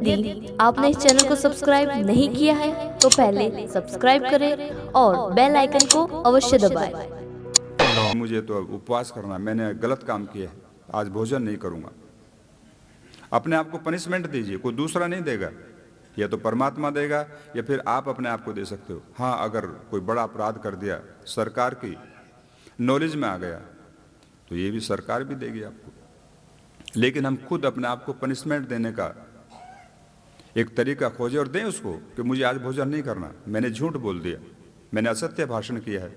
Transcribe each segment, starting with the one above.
यदि आपने इस चैनल को सब्सक्राइब नहीं किया है तो पहले सब्सक्राइब करें और बेल आइकन को अवश्य दबाएं। मुझे तो उपवास करना, मैंने गलत काम किया है, आज भोजन नहीं करूंगा। अपने आप को पनिशमेंट दीजिए, कोई दूसरा नहीं देगा, या तो परमात्मा देगा या फिर आप अपने आप को दे सकते हो। हाँ, अगर कोई बड़ा अपराध कर दिया, सरकार की नॉलेज में आ गया, तो ये भी सरकार भी देगी आपको। लेकिन हम खुद अपने आप को पनिशमेंट देने का एक तरीका खोजें और दें उसको कि मुझे आज भोजन नहीं करना, मैंने झूठ बोल दिया, मैंने असत्य भाषण किया है।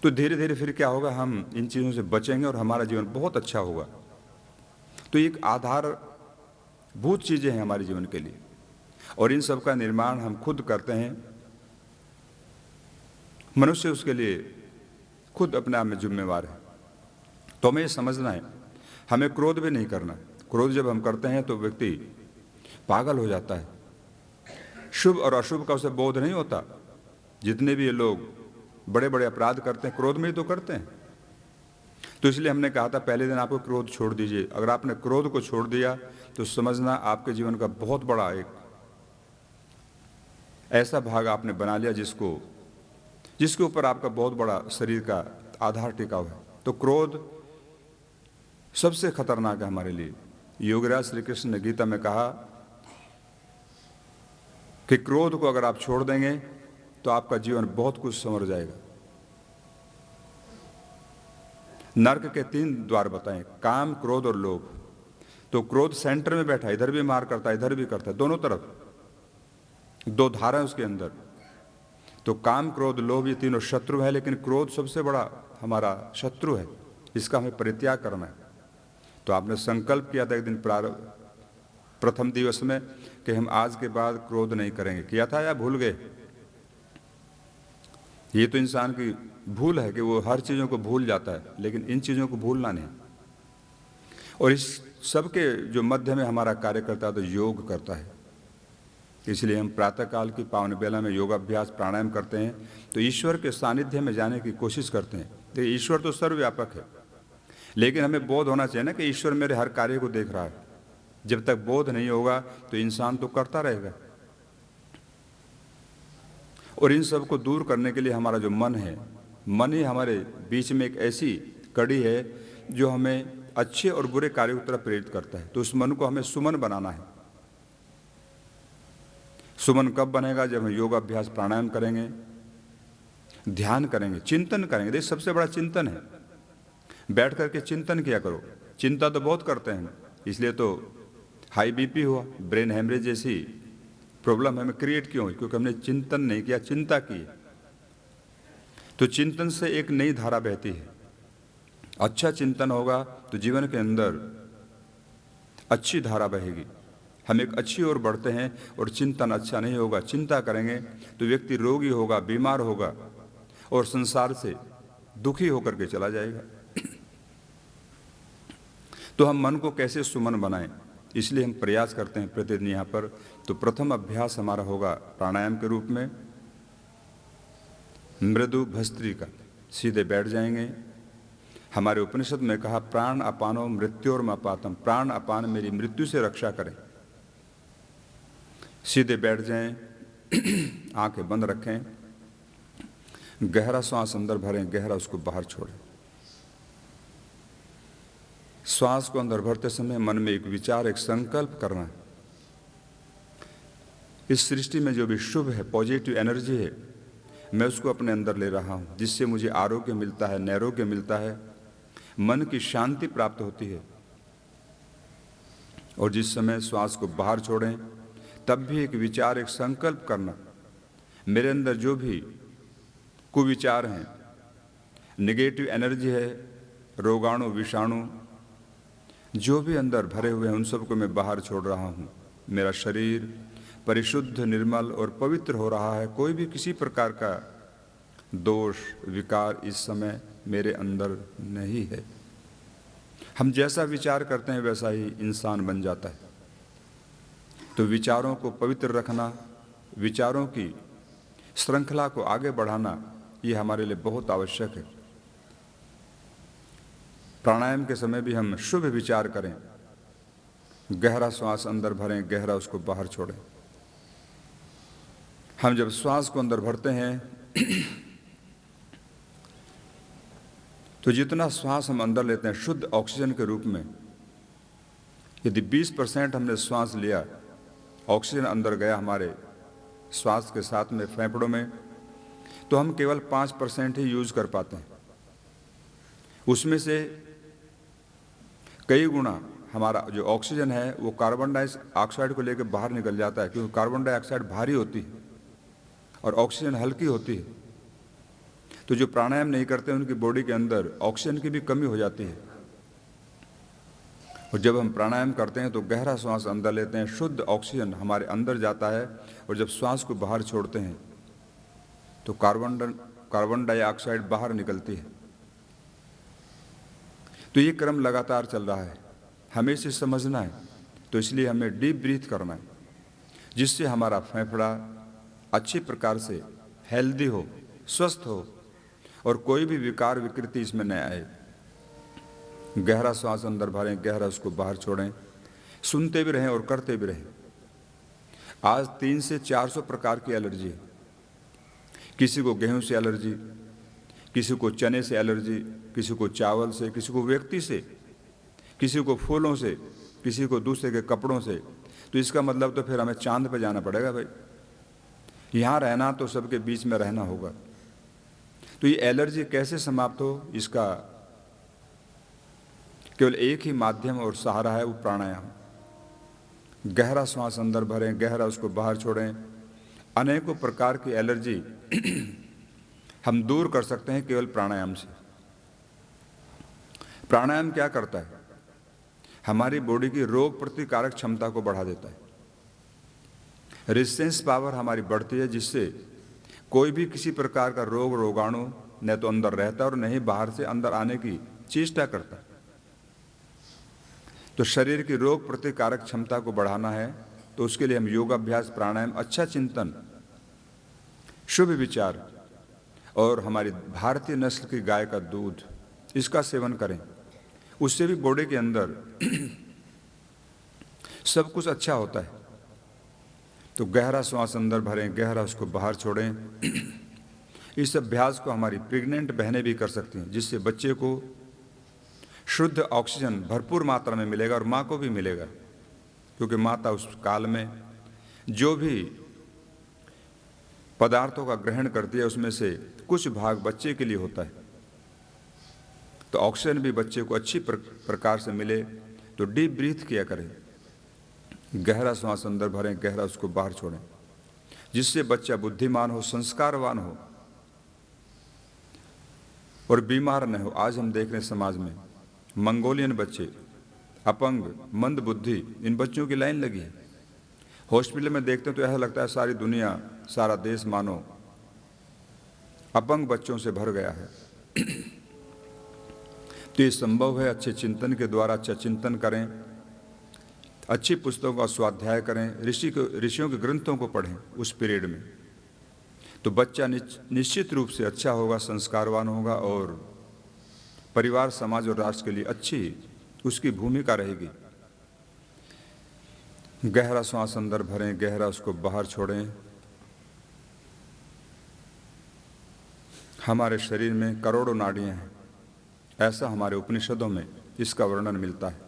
तो धीरे धीरे फिर क्या होगा, हम इन चीज़ों से बचेंगे और हमारा जीवन बहुत अच्छा होगा। तो एक आधारभूत चीज़ें हैं हमारे जीवन के लिए, और इन सब का निर्माण हम खुद करते हैं। मनुष्य उसके लिए खुद अपने आप में जिम्मेवार है। तो हमें ये समझना है, हमें क्रोध भी नहीं करना। क्रोध जब हम करते हैं तो व्यक्ति पागल हो जाता है, शुभ और अशुभ का उसे बोध नहीं होता। जितने भी ये लोग बड़े बड़े अपराध करते हैं, क्रोध में ही तो करते हैं। तो इसलिए हमने कहा था पहले दिन आपको क्रोध छोड़ दीजिए। अगर आपने क्रोध को छोड़ दिया तो समझना आपके जीवन का बहुत बड़ा एक ऐसा भाग आपने बना लिया जिसके ऊपर आपका बहुत बड़ा शरीर का आधार टिका हुआ है। तो क्रोध सबसे खतरनाक है हमारे लिए। योगीराज श्री कृष्ण ने गीता में कहा कि क्रोध को अगर आप छोड़ देंगे तो आपका जीवन बहुत कुछ संवर जाएगा। नरक के 3 द्वार बताएं, काम, क्रोध और लोभ। तो क्रोध सेंटर में बैठा है, इधर भी मार करता है, इधर भी करता है, दोनों तरफ 2 धारा है उसके अंदर। तो काम, क्रोध, लोभ, ये तीनों शत्रु है, लेकिन क्रोध सबसे बड़ा हमारा शत्रु है, इसका हमें परित्याग करना है। तो आपने संकल्प किया था एक दिन प्रथम दिवस में कि हम आज के बाद क्रोध नहीं करेंगे, किया था या भूल गए? ये तो इंसान की भूल है कि वो हर चीज़ों को भूल जाता है, लेकिन इन चीज़ों को भूलना नहीं। और इस सब के जो मध्य में हमारा कार्य करता है तो योग करता है। इसलिए हम प्रातःकाल की पावन बेला में योगाभ्यास प्राणायाम करते हैं, तो ईश्वर के सानिध्य में जाने की कोशिश करते हैं। तो ईश्वर तो सर्वव्यापक है, लेकिन हमें बोध होना चाहिए ना कि ईश्वर मेरे हर कार्य को देख रहा है। जब तक बोध नहीं होगा तो इंसान तो करता रहेगा। और इन सब को दूर करने के लिए हमारा जो मन है, मन ही हमारे बीच में एक ऐसी कड़ी है जो हमें अच्छे और बुरे कार्यों की तरफ प्रेरित करता है। तो उस मन को हमें सुमन बनाना है। सुमन कब बनेगा? जब हम योगाभ्यास प्राणायाम करेंगे, ध्यान करेंगे, चिंतन करेंगे। देखिए, सबसे बड़ा चिंतन है। बैठ करके चिंतन किया करो। चिंता तो बहुत करते हैं, इसलिए तो हाई बीपी हुआ, ब्रेन हेमरेज जैसी प्रॉब्लम हमें क्रिएट क्यों हुई? क्योंकि हमने चिंतन नहीं किया, चिंता की। तो चिंतन से एक नई धारा बहती है। अच्छा चिंतन होगा तो जीवन के अंदर अच्छी धारा बहेगी, हम एक अच्छी ओर बढ़ते हैं। और चिंतन अच्छा नहीं होगा, चिंता करेंगे तो व्यक्ति रोगी होगा, बीमार होगा और संसार से दुखी होकर के चला जाएगा। तो हम मन को कैसे सुमन बनाएं, इसलिए हम प्रयास करते हैं प्रतिदिन यहाँ पर। तो प्रथम अभ्यास हमारा होगा प्राणायाम के रूप में, मृदु भस्त्रिका। सीधे बैठ जाएंगे। हमारे उपनिषद में कहा प्राण अपानो मृत्योर्मपातम, प्राण अपान मेरी मृत्यु से रक्षा करें। सीधे बैठ जाएं, आंखें बंद रखें, गहरा श्वास अंदर भरें, गहरा उसको बाहर छोड़ें। श्वास को अंदर भरते समय मन में एक विचार, एक संकल्प करना है। इस सृष्टि में जो भी शुभ है, पॉजिटिव एनर्जी है, मैं उसको अपने अंदर ले रहा हूँ, जिससे मुझे आरोग्य मिलता है, नैरोग्य मिलता है, मन की शांति प्राप्त होती है। और जिस समय श्वास को बाहर छोड़ें तब भी एक विचार, एक संकल्प करना, मेरे अंदर जो भी कुविचार हैं, नेगेटिव एनर्जी है, रोगाणु, विषाणु जो भी अंदर भरे हुए हैं, उन सबको मैं बाहर छोड़ रहा हूँ। मेरा शरीर परिशुद्ध, निर्मल और पवित्र हो रहा है। कोई भी किसी प्रकार का दोष, विकार इस समय मेरे अंदर नहीं है। हम जैसा विचार करते हैं वैसा ही इंसान बन जाता है। तो विचारों को पवित्र रखना, विचारों की श्रृंखला को आगे बढ़ाना, ये हमारे लिए बहुत आवश्यक है। प्राणायाम के समय भी हम शुभ विचार करें, गहरा श्वास अंदर भरें, गहरा उसको बाहर छोड़ें। हम जब श्वास को अंदर भरते हैं तो जितना श्वास हम अंदर लेते हैं शुद्ध ऑक्सीजन के रूप में, यदि 20% हमने श्वास लिया, ऑक्सीजन अंदर गया हमारे श्वास के साथ में फेफड़ों में, तो हम केवल 5% ही यूज कर पाते हैं। उसमें से कई गुना हमारा जो ऑक्सीजन है वो कार्बन डाइऑक्साइड को लेकर बाहर निकल जाता है, क्योंकि कार्बन डाइऑक्साइड भारी होती है और ऑक्सीजन हल्की होती है। तो जो प्राणायाम नहीं करते उनकी बॉडी के अंदर ऑक्सीजन की भी कमी हो जाती है। और जब हम प्राणायाम करते हैं तो गहरा श्वास अंदर लेते हैं, शुद्ध ऑक्सीजन हमारे अंदर जाता है, और जब श्वास को बाहर छोड़ते हैं तो कार्बन डाइऑक्साइड बाहर निकलती है। तो ये क्रम लगातार चल रहा है, हमें इसे समझना है। तो इसलिए हमें डीप ब्रीथ करना है, जिससे हमारा फेफड़ा अच्छी प्रकार से हेल्दी हो, स्वस्थ हो और कोई भी विकार विकृति इसमें न आए। गहरा श्वास अंदर भरें, गहरा उसको बाहर छोड़ें। सुनते भी रहें और करते भी रहें। आज 300 से 400 प्रकार की एलर्जी है। किसी को गेहूं से एलर्जी, किसी को चने से एलर्जी, किसी को चावल से, किसी को व्यक्ति से, किसी को फूलों से, किसी को दूसरे के कपड़ों से। तो इसका मतलब तो फिर हमें चांद पे जाना पड़ेगा भाई। यहाँ रहना तो सबके बीच में रहना होगा। तो ये एलर्जी कैसे समाप्त हो, इसका केवल एक ही माध्यम और सहारा है, वो प्राणायाम। गहरा श्वास अंदर भरें, गहरा उसको बाहर छोड़ें। अनेकों प्रकार की एलर्जी हम दूर कर सकते हैं केवल प्राणायाम से। प्राणायाम क्या करता है? हमारी बॉडी की रोग प्रतिकारक क्षमता को बढ़ा देता है। रेजिस्टेंस पावर हमारी बढ़ती है, जिससे कोई भी किसी प्रकार का रोग रोगाणु न तो अंदर रहता है और न ही बाहर से अंदर आने की चेष्टा करता है। तो शरीर की रोग प्रतिकारक क्षमता को बढ़ाना है, तो उसके लिए हम योगाभ्यास, प्राणायाम, अच्छा चिंतन, शुभ विचार और हमारी भारतीय नस्ल की गाय का दूध, इसका सेवन करें। उससे भी बॉडी के अंदर सब कुछ अच्छा होता है। तो गहरा श्वास अंदर भरें, गहरा उसको बाहर छोड़ें। इस अभ्यास को हमारी प्रेग्नेंट बहनें भी कर सकती हैं, जिससे बच्चे को शुद्ध ऑक्सीजन भरपूर मात्रा में मिलेगा और माँ को भी मिलेगा, क्योंकि माता उस काल में जो भी पदार्थों का ग्रहण करती है उसमें से कुछ भाग बच्चे के लिए होता है। तो ऑक्सीजन भी बच्चे को अच्छी प्रकार से मिले। तो डीप ब्रीथ किया करें, गहरा श्वास अंदर भरें, गहरा उसको बाहर छोड़ें, जिससे बच्चा बुद्धिमान हो, संस्कारवान हो और बीमार न हो। आज हम देख रहे हैं समाज में मंगोलियन बच्चे, अपंग, मंद बुद्धि, इन बच्चों की लाइन लगी है। हॉस्पिटल में देखते हैं तो ऐसा लगता है सारी दुनिया, सारा देश मानो अपंग बच्चों से भर गया है। तो ये संभव है अच्छे चिंतन के द्वारा। अच्छा चिंतन करें, अच्छी पुस्तकों का स्वाध्याय करें, ऋषियों के ग्रंथों को पढ़ें उस पीरियड में। तो बच्चा निश्चित रूप से अच्छा होगा, संस्कारवान होगा और परिवार, समाज और राष्ट्र के लिए अच्छी उसकी भूमिका रहेगी। गहरा श्वास अंदर भरें, गहरा उसको बाहर छोड़ें। हमारे शरीर में करोड़ों नाड़ियां हैं, ऐसा हमारे उपनिषदों में इसका वर्णन मिलता है।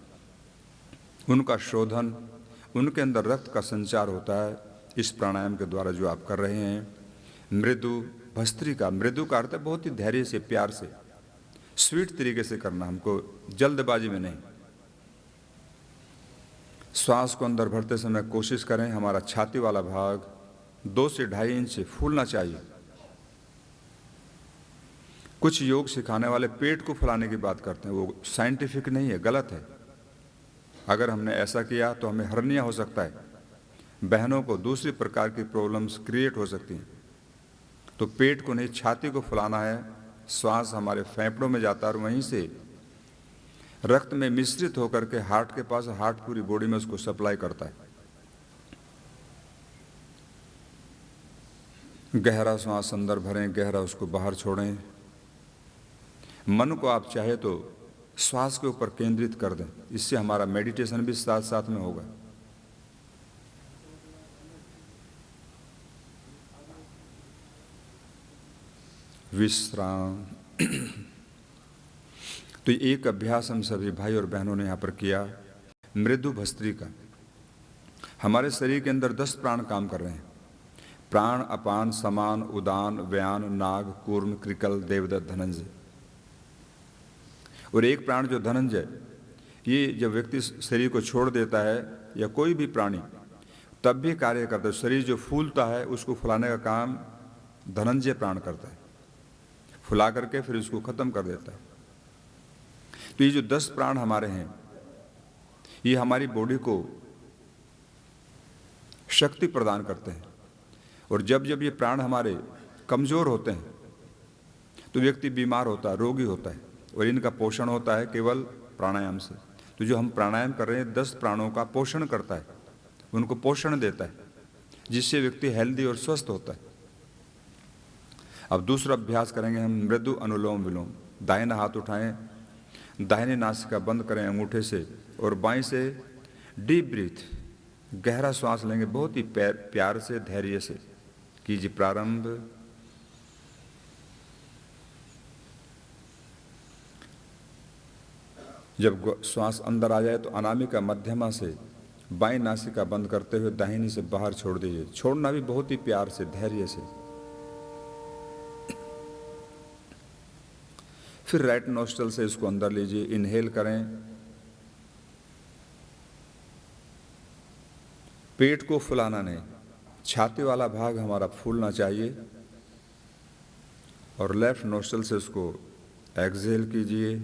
उनका शोधन, उनके अंदर रक्त का संचार होता है इस प्राणायाम के द्वारा जो आप कर रहे हैं। मृदु भस्त्रिका, मृदु का अर्थ है बहुत ही धैर्य से, प्यार से, स्वीट तरीके से करना, हमको जल्दबाजी में नहीं। श्वास को अंदर भरते समय कोशिश करें हमारा छाती वाला भाग 2 से 2.5 इंच से फूलना चाहिए। कुछ योग सिखाने वाले पेट को फुलाने की बात करते हैं, वो साइंटिफिक नहीं है, गलत है। अगर हमने ऐसा किया तो हमें हर्निया हो सकता है, बहनों को दूसरी प्रकार की प्रॉब्लम्स क्रिएट हो सकती हैं। तो पेट को नहीं, छाती को फुलाना है। श्वास हमारे फेफड़ों में जाता है और वहीं से रक्त में मिश्रित होकर के हार्ट के पास, हार्ट पूरी बॉडी में उसको सप्लाई करता है। गहरा श्वास अंदर भरें, गहरा उसको बाहर छोड़ें। मन को आप चाहे तो श्वास के ऊपर केंद्रित कर दें। इससे हमारा मेडिटेशन भी साथ साथ में होगा। विश्राम। तो एक अभ्यास हम सभी भाई और बहनों ने यहाँ पर किया, मृदु भस्त्रिका। हमारे शरीर के अंदर 10 प्राण काम कर रहे हैं। प्राण, अपान, समान, उदान, व्यान, नाग, कूर्म, कृकल, देवदत्त, धनंजय। और एक प्राण जो धनंजय, ये जब व्यक्ति शरीर को छोड़ देता है या कोई भी प्राणी, तब भी कार्य करता है। शरीर जो फूलता है उसको फुलाने का काम धनंजय प्राण करता है, फुला करके फिर उसको खत्म कर देता है। तो ये जो 10 प्राण हमारे हैं, ये हमारी बॉडी को शक्ति प्रदान करते हैं। और जब जब ये प्राण हमारे कमजोर होते हैं तो व्यक्ति बीमार होता है, रोगी होता है। और इनका पोषण होता है केवल प्राणायाम से। तो जो हम प्राणायाम कर रहे हैं 10 प्राणों का पोषण करता है, उनको पोषण देता है, जिससे व्यक्ति हेल्दी और स्वस्थ होता है। अब दूसरा अभ्यास करेंगे हम, मृदु अनुलोम विलोम। दाहिना हाथ उठाएं, दाहिने नासिका बंद करें अंगूठे से, और बाएं से डीप ब्रीथ, गहरा श्वास लेंगे। बहुत ही प्यार से, धैर्य से कीजिए प्रारंभ। जब श्वास अंदर आ जाए तो अनामिका मध्यमा से बाएं नासिका बंद करते हुए दाहिनी से बाहर छोड़ दीजिए। छोड़ना भी बहुत ही प्यार से, धैर्य से। फिर राइट नोस्ट्रल से इसको अंदर लीजिए, इनहेल करें। पेट को फुलाना नहीं, छाती वाला भाग हमारा फूलना चाहिए। और लेफ्ट नोस्ट्रल से इसको एक्सहेल कीजिए।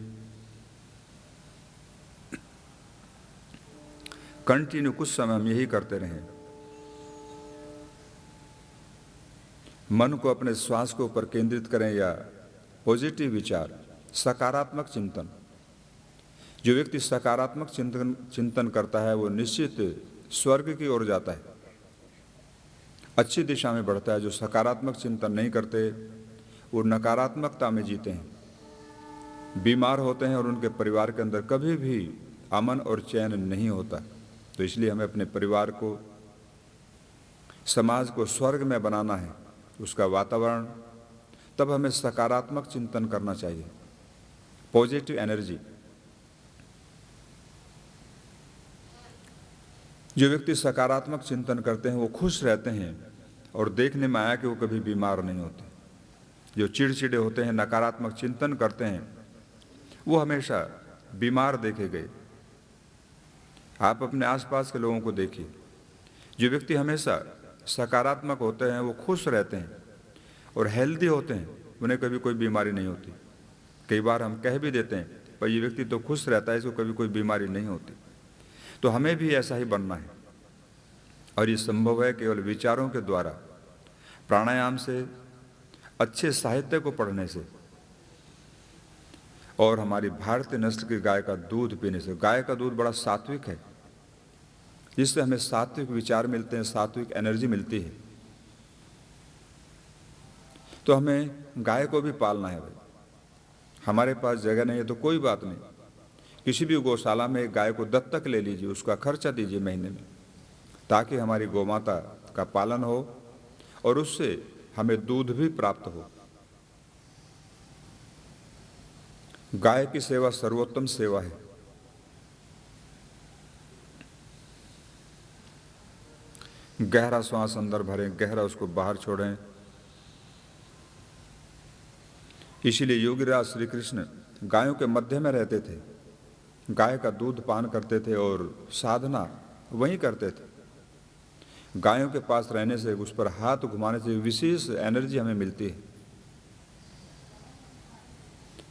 कंटिन्यू कुछ समय हम यही करते रहें। मन को अपने श्वास के ऊपर केंद्रित करें या पॉजिटिव विचार, सकारात्मक चिंतन। जो व्यक्ति सकारात्मक चिंतन करता है वो निश्चित स्वर्ग की ओर जाता है, अच्छी दिशा में बढ़ता है। जो सकारात्मक चिंतन नहीं करते वो नकारात्मकता में जीते हैं, बीमार होते हैं और उनके परिवार के अंदर कभी भी अमन और चैन नहीं होता। तो इसलिए हमें अपने परिवार को, समाज को स्वर्ग में बनाना है, उसका वातावरण। तब हमें सकारात्मक चिंतन करना चाहिए, पॉजिटिव एनर्जी। जो व्यक्ति सकारात्मक चिंतन करते हैं वो खुश रहते हैं, और देखने में आया कि वो कभी बीमार नहीं होते। जो चिड़चिड़े होते हैं, नकारात्मक चिंतन करते हैं, वो हमेशा बीमार देखे गए। आप अपने आसपास के लोगों को देखिए, जो व्यक्ति हमेशा सकारात्मक होते हैं वो खुश रहते हैं और हेल्दी होते हैं, उन्हें कभी कोई बीमारी नहीं होती। कई बार हम कह भी देते हैं पर ये व्यक्ति तो खुश रहता है, इसको कभी कोई बीमारी नहीं होती। तो हमें भी ऐसा ही बनना है, और ये संभव है केवल विचारों के द्वारा, प्राणायाम से, अच्छे साहित्य को पढ़ने से, और हमारी भारतीय नस्ल की गाय का दूध पीने से। गाय का दूध बड़ा सात्विक है, जिससे हमें सात्विक विचार मिलते हैं, सात्विक एनर्जी मिलती है। तो हमें गाय को भी पालना है भाई। हमारे पास जगह नहीं है तो कोई बात नहीं, किसी भी गौशाला में एक गाय को दत्तक ले लीजिए, उसका खर्चा दीजिए महीने में, ताकि हमारी गौमाता का पालन हो और उससे हमें दूध भी प्राप्त हो। गाय की सेवा सर्वोत्तम सेवा है। गहरा श्वास अंदर भरें, गहरा उसको बाहर छोड़ें। इसीलिए योगीराज श्री कृष्ण गायों के मध्य में रहते थे, गाय का दूध पान करते थे और साधना वहीं करते थे। गायों के पास रहने से, उस पर हाथ घुमाने से विशेष एनर्जी हमें मिलती है।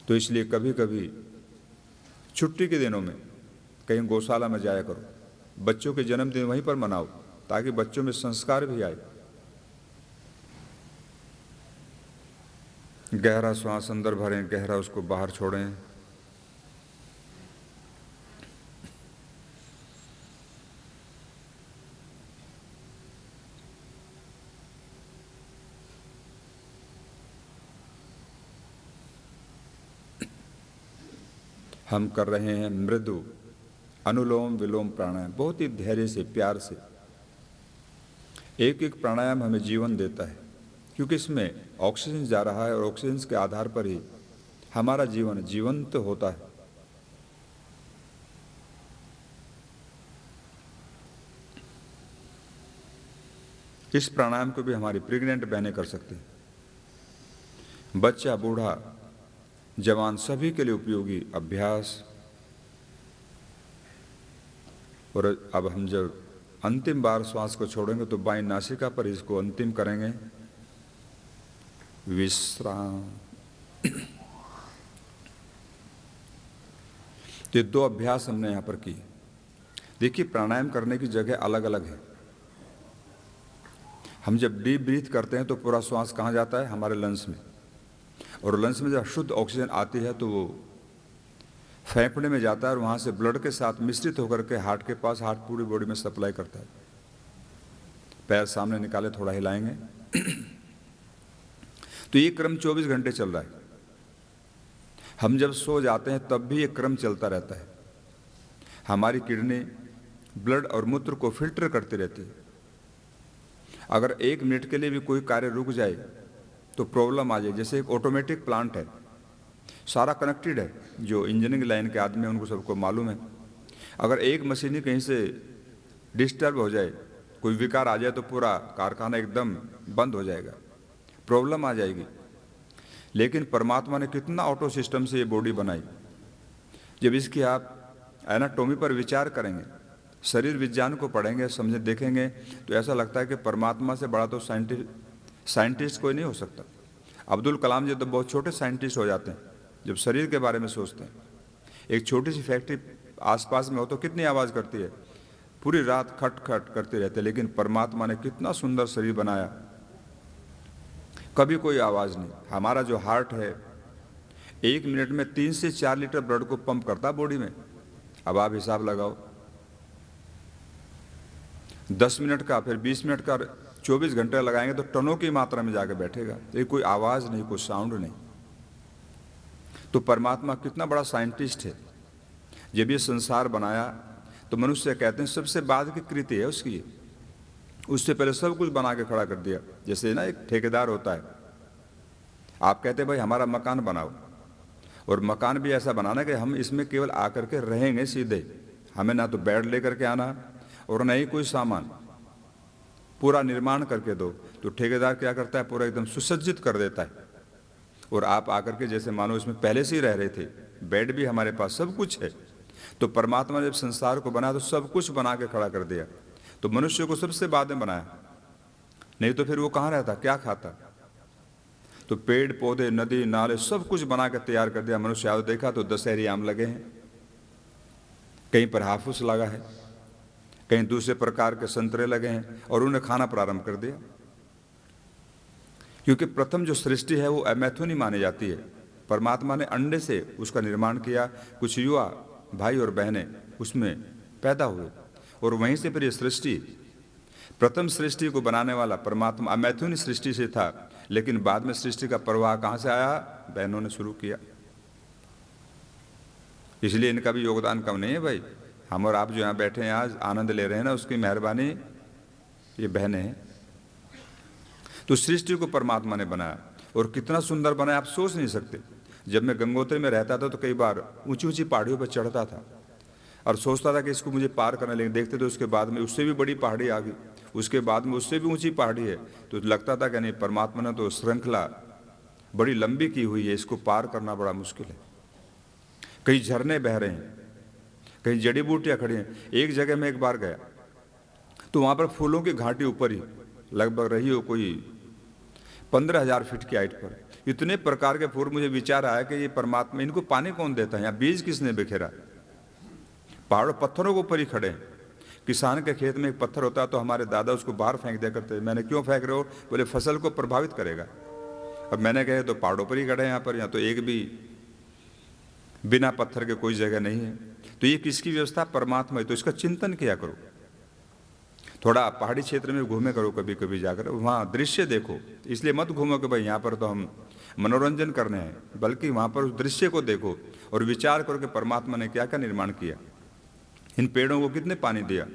तो इसलिए कभी कभी छुट्टी के दिनों में कहीं गौशाला में जाया करो, बच्चों के जन्मदिन वहीं पर मनाओ, ताकि बच्चों में संस्कार भी आए। गहरा श्वास अंदर भरें, गहरा उसको बाहर छोड़ें। हम कर रहे हैं मृदु अनुलोम विलोम प्राणायाम, बहुत ही धैर्य से, प्यार से। एक एक प्राणायाम हमें जीवन देता है, क्योंकि इसमें ऑक्सीजन जा रहा है और ऑक्सीजन के आधार पर ही हमारा जीवन जीवंत होता है। इस प्राणायाम को भी हमारी प्रेग्नेंट बहनें कर सकते हैं। बच्चा, बूढ़ा, जवान, सभी के लिए उपयोगी अभ्यास। और अब हम जब अंतिम बार श्वास को छोड़ेंगे तो बाईं नासिका पर इसको अंतिम करेंगे। विश्राम। तो ये 2 अभ्यास हमने यहां पर किए। देखिए, प्राणायाम करने की जगह अलग अलग है। हम जब डीप ब्रीथ करते हैं तो पूरा श्वास कहाँ जाता है? हमारे लंग्स में। और लंग्स में जब शुद्ध ऑक्सीजन आती है तो वो फेफड़े में जाता है और वहाँ से ब्लड के साथ मिश्रित होकर के हार्ट के पास, हार्ट पूरी बॉडी में सप्लाई करता है। पैर सामने निकाले, थोड़ा हिलाएंगे। तो ये क्रम 24 घंटे चल रहा है। हम जब सो जाते हैं तब भी ये क्रम चलता रहता है। हमारी किडनी ब्लड और मूत्र को फिल्टर करती रहती है। अगर 1 मिनट के लिए भी कोई कार्य रुक जाए तो प्रॉब्लम आ जाए। जैसे एक ऑटोमेटिक प्लांट है, सारा कनेक्टेड है। जो इंजीनियरिंग लाइन के आदमी हैं उनको सबको मालूम है। अगर एक मशीन कहीं से डिस्टर्ब हो जाए, कोई विकार आ जाए तो पूरा कारखाना एकदम बंद हो जाएगा, प्रॉब्लम आ जाएगी। लेकिन परमात्मा ने कितना ऑटो सिस्टम से ये बॉडी बनाई। जब इसकी आप एनाटॉमी पर विचार करेंगे, शरीर विज्ञान को पढ़ेंगे, समझे, देखेंगे, तो ऐसा लगता है कि परमात्मा से बड़ा तो साइंटिस्ट कोई नहीं हो सकता। अब्दुल कलाम जी तो बहुत छोटे साइंटिस्ट हो जाते हैं जब शरीर के बारे में सोचते हैं। एक छोटी सी फैक्ट्री आसपास में हो तो कितनी आवाज़ करती है, पूरी रात खट खट करते रहते हैं। लेकिन परमात्मा ने कितना सुंदर शरीर बनाया, कभी कोई आवाज़ नहीं। हमारा जो हार्ट है 1 मिनट में 3 से 4 लीटर ब्लड को पंप करता है बॉडी में। अब आप हिसाब लगाओ, 10 मिनट का, फिर 20 मिनट का, 24 घंटे लगाएंगे तो टनों की मात्रा में जाकर बैठेगा। ये कोई आवाज़ नहीं, कोई साउंड नहीं। तो परमात्मा कितना बड़ा साइंटिस्ट है। जब ये संसार बनाया तो मनुष्य कहते हैं सबसे बाद की कृति है उसकी, उससे पहले सब कुछ बना के खड़ा कर दिया। जैसे ना एक ठेकेदार होता है, आप कहते हैं भाई हमारा मकान बनाओ, और मकान भी ऐसा बनाना कि हम इसमें केवल आकर के रहेंगे सीधे, हमें ना तो बेड लेकर के आना और न ही कोई सामान, पूरा निर्माण करके दो। तो ठेकेदार क्या करता है, पूरा एकदम सुसज्जित कर देता है। और आप आकर के जैसे मानो इसमें पहले से ही रह रहे थे, बेड भी हमारे पास, सब कुछ है। तो परमात्मा ने जब संसार को बनाया तो सब कुछ बना के खड़ा कर दिया। तो मनुष्य को सबसे बाद में बनाया, नहीं तो फिर वो कहाँ रहता, क्या खाता। तो पेड़ पौधे, नदी नाले, सब कुछ बना के तैयार कर दिया। मनुष्य आओ देखा तो दशहरी आम लगे हैं, कहीं पर हाफूस लगा है, कहीं दूसरे प्रकार के संतरे लगे हैं, और उन्हें खाना प्रारंभ कर दिया। क्योंकि प्रथम जो सृष्टि है वो अमैथुनी मानी जाती है। परमात्मा ने अंडे से उसका निर्माण किया, कुछ युवा भाई और बहनें उसमें पैदा हुए, और वहीं से फिर ये सृष्टि, प्रथम सृष्टि को बनाने वाला परमात्मा अमैथुनी सृष्टि से था। लेकिन बाद में सृष्टि का प्रवाह कहाँ से आया, बहनों ने शुरू किया। इसलिए इनका भी योगदान कम नहीं है भाई। हम और आप जो यहाँ बैठे हैं आज आनंद ले रहे हैं ना, उसकी मेहरबानी ये बहनें हैं। तो सृष्टि को परमात्मा ने बनाया, और कितना सुंदर बनाया आप सोच नहीं सकते। जब मैं गंगोत्री में रहता था तो कई बार ऊंची ऊंची पहाड़ियों पर चढ़ता था और सोचता था कि इसको मुझे पार करना, लेकिन देखते थे उसके बाद में उससे भी बड़ी पहाड़ी आ गई, उसके बाद में उससे भी ऊंची पहाड़ी है। तो लगता था कि नहीं, परमात्मा ने तो श्रृंखला बड़ी लंबी की हुई है, इसको पार करना बड़ा मुश्किल है। कई झरने बह रहे हैं, कहीं जड़ी बूटियाँ खड़ी हैं। एक जगह में एक बार गया तो वहाँ पर फूलों की घाटी ऊपर ही लगभग रही हो कोई 15,000 फीट की हाइट पर, इतने प्रकार के फूल। मुझे विचार आया कि ये परमात्मा, इनको पानी कौन देता है, यहाँ बीज किसने बिखेरा। पहाड़ों पत्थरों के ऊपर ही खड़े हैं। किसान के खेत में एक पत्थर होता है तो हमारे दादा उसको बाहर फेंक दिया करते। मैंने क्यों फेंक रहे हो, बोले फसल को प्रभावित करेगा। अब मैंने कहे तो पहाड़ों पर ही खड़े हैं यहाँ पर, यहाँ तो एक भी बिना पत्थर के कोई जगह नहीं है। तो ये किसकी व्यवस्था, परमात्मा है। तो इसका चिंतन किया करो। थोड़ा पहाड़ी क्षेत्र में घूमे करो कभी कभी जाकर, वहाँ दृश्य देखो। इसलिए मत घूमो कि भाई यहाँ पर तो हम मनोरंजन करने हैं, बल्कि वहाँ पर उस दृश्य को देखो और विचार करो कि परमात्मा ने क्या क्या निर्माण किया, इन पेड़ों को कितने पानी दिया।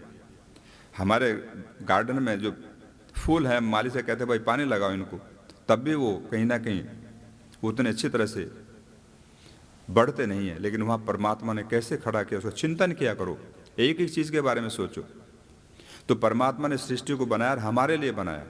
हमारे गार्डन में जो फूल हैं, माली से कहते हैं भाई पानी लगाओ इनको, तब भी वो कहीं ना कहीं उतने अच्छी तरह से बढ़ते नहीं है। लेकिन वहाँ परमात्मा ने कैसे खड़ा किया, उसका चिंतन किया करो, एक एक चीज़ के बारे में सोचो। तो परमात्मा ने सृष्टि को बनाया और हमारे लिए बनाया।